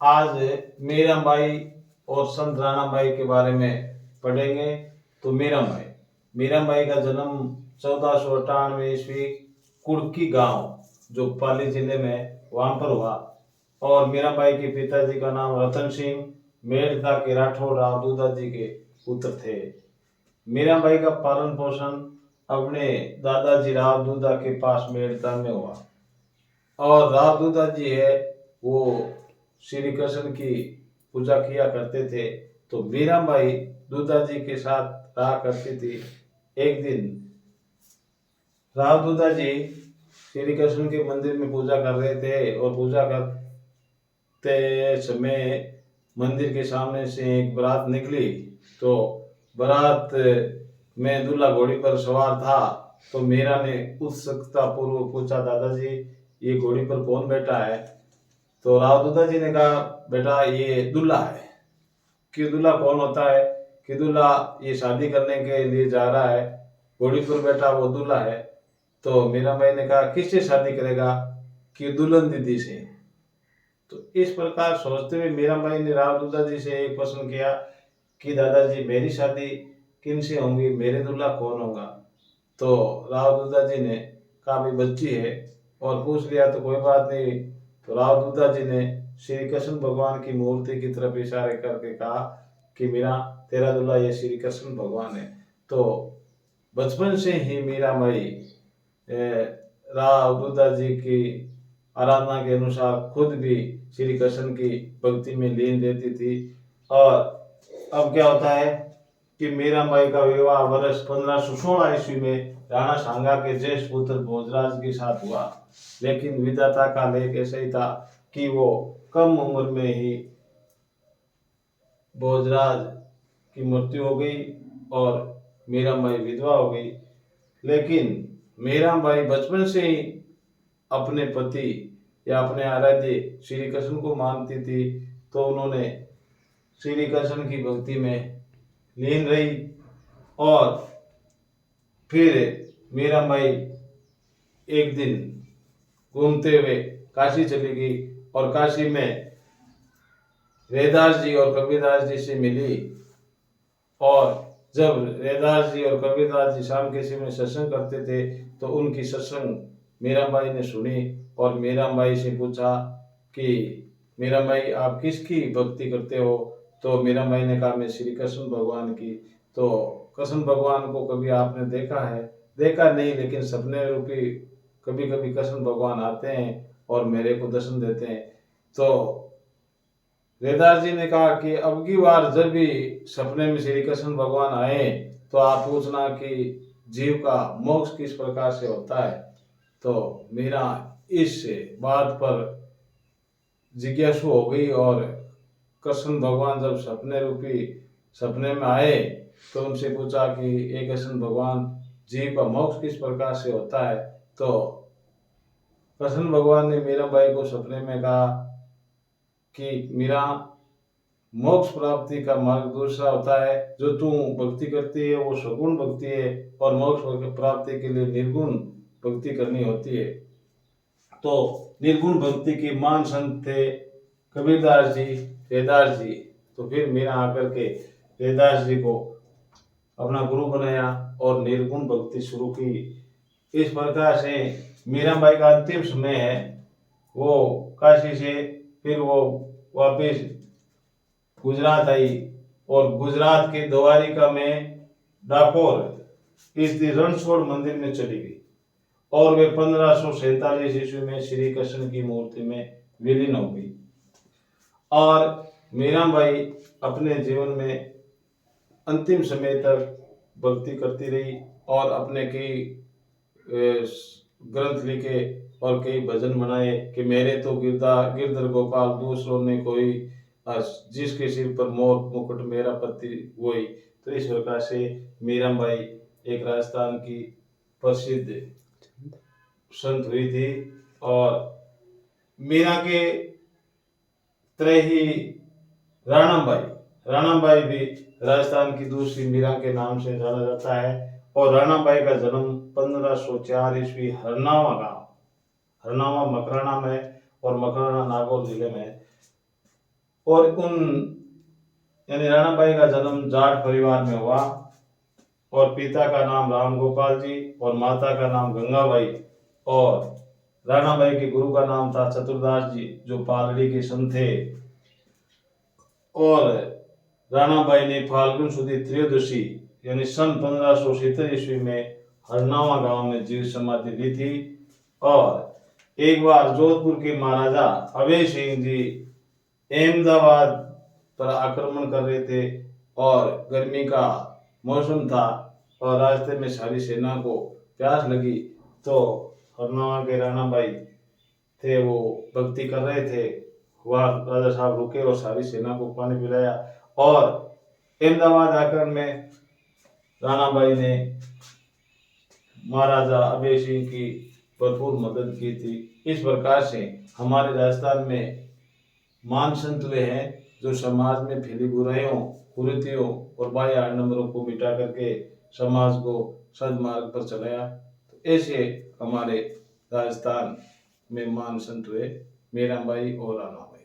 आज मीराबाई और संत राणाबाई के बारे में पढ़ेंगे। तो मीराबाई का जन्म 1498 ईस्वी कुड़की गांव जो पाली जिले में वहां पर हुआ। और मीराबाई के पिताजी का नाम रतन सिंह मेड़ता के राठौड़ राव दूधा जी के पुत्र थे। मीराबाई का पालन पोषण अपने दादाजी राव दूधा के पास मेड़ता में हुआ। और राव दूधा जी है वो श्री कृष्ण की पूजा किया करते थे। तो मीराबाई दूधा जी के साथ रहा करती थी। एक दिन राव दूधा जी श्री कृष्ण के मंदिर में पूजा कर रहे थे और पूजा करते समय मंदिर के सामने से एक बारात निकली। तो बारात में दूल्हा घोड़ी पर सवार था। तो मीरा ने उत्सुकता पूर्वक पूछा, दादाजी ये घोड़ी पर कौन बैठा है? तो राव दूधा जी ने कहा, बेटा ये दूल्हा है। कि दूल्हा कौन होता है? कि दूल्हा ये शादी करने के लिए जा रहा है, घोड़ी पर बैठा वो दूल्हा है। तो मीराबाई ने कहा, किससे शादी करेगा? कि दुल्हन दीदी से। तो इस प्रकार सोचते हुए मीराबाई ने राव दूधा जी से एक प्रश्न किया कि दादाजी मेरी शादी किन से होंगी, मेरे दूल्हा कौन होगा? तो राव दूधा जी ने कहा, भाई बच्ची है और पूछ लिया तो कोई बात नहीं। तो राव दूधा जी ने श्री कृष्ण भगवान की मूर्ति की तरफ इशारे करके कहा कि मीरा तेरा दूल्हा ये श्री कृष्ण भगवान है। तो बचपन से ही मीराबाई राव दूधा जी की आराधना के अनुसार खुद भी श्री कृष्ण की भक्ति में लीन रहती थी। और अब क्या होता है कि मीराबाई का विवाह वर्ष 1516 ईस्वी में राणा सांगा के ज्येष्ठ पुत्र भोजराज के साथ हुआ। लेकिन विधाता का लेख ऐसा ही था कि वो कम उम्र में ही भोजराज की मृत्यु हो गई और मीराबाई विधवा हो गई। लेकिन मीराबाई बचपन से ही अपने पति या अपने आराध्य श्री कृष्ण को मानती थी। तो उन्होंने श्री कृष्ण की भक्ति में लीन रही। और फिर मीराबाई एक दिन घूमते हुए काशी चली गई और काशी में रैदास जी और कबीरदास जी से मिली। और जब रैदास जी और कबीरदास जी शाम के समय सत्संग करते थे तो उनकी सत्संग मीराबाई ने सुनी और मीराबाई से पूछा कि मीराबाई आप किसकी भक्ति करते हो? तो मीराबाई ने कहा, मैं श्री कृष्ण भगवान की। तो कृष्ण भगवान को कभी आपने देखा है? देखा नहीं, लेकिन सपने रूपी कभी कभी कृष्ण भगवान आते हैं और मेरे को दर्शन देते हैं। तो रैदास जी ने कहा कि अब की बार जब भी सपने में श्री कृष्ण भगवान आए तो आप पूछना कि जीव का मोक्ष किस प्रकार से होता है। तो मीरा इस बात पर जिज्ञासु हो गई और कृष्ण भगवान जब सपने में आए तो उनसे पूछा कि ये कृष्ण भगवान जीव का मोक्ष किस प्रकार से होता है। तो कृष्ण भगवान ने मीराबाई को सपने में कहा कि मीरा मोक्ष प्राप्ति का मार्ग दूसरा होता है। जो तू भक्ति करती है वो सगुण भक्ति है और मोक्ष प्राप्ति के लिए निर्गुण भक्ति करनी होती है। तो निर्गुण भक्ति के मान संत थे कबीरदास जी, रैदास जी। तो फिर मीरा आकर के रैदास जी को अपना गुरु बनाया और निर्गुण भक्ति शुरू की। इस प्रकार से मीराबाई का अंतिम समय है वो काशी से फिर वो वापिस गुजरात आई और गुजरात के द्वारिका में डाकोर स्थित रणछोड़ मंदिर में चली गई। और वे 1547 ईस्वी में श्री कृष्ण की मूर्ति में विलीन हो गई। और मीराबाई अपने जीवन में अंतिम समय तक भक्ति करती रही और अपने कई ग्रंथ लिखे और कई भजन बनाए कि मेरे तो गिरधर गोपाल दूसरों ने कोई, जिसके सिर पर मोर मुकुट मेरा पति वही। तो इस प्रकार से मीराबाई एक राजस्थान की प्रसिद्ध संत हुई थी। और मीरा के तरह ही राणाबाई भी राजस्थान की दूसरी मीरा के नाम से जाना जाता है। और राणाबाई का जन्म 1504 ईस्वी हरनावा मकराना में और मकराना नागौर जिले में और उन यानी राणा बाई का जन्म जाट परिवार में हुआ और पिता का नाम राम गोपाल जी और माता का नाम गंगाबाई और राणा बाई के गुरु का नाम था चतुरदास जी जो पालड़ी के संत थे। और राणा बाई ने फाल्गुन सुदी त्रयोदशी यानी सन 1570 ईस्वी में हरनावा गांव में जीव समाधि ली थी। और एक बार जोधपुर के महाराजा अभय सिंह जी अहमदाबाद पर आक्रमण कर रहे थे और गर्मी का मौसम था और रास्ते में सारी सेना को प्यास लगी तो हरनावा के राणा बाई थे वो भक्ति कर रहे थे। वहाँ राजा साहब रुके और सारी सेना को पानी पिलाया और अहमदाबाद आकर में राणा बाई ने महाराजा अभय सिंह की भरपूर मदद की थी। इस प्रकार से हमारे राजस्थान में मान संत वे हैं जो समाज में फैली बुराइयों कुरीतियों और बाह्य आडंबरों को मिटा करके समाज को सदमार्ग पर चलाया। तो ऐसे हमारे राजस्थान में मान संत हुए मीराबाई और राणा बाई।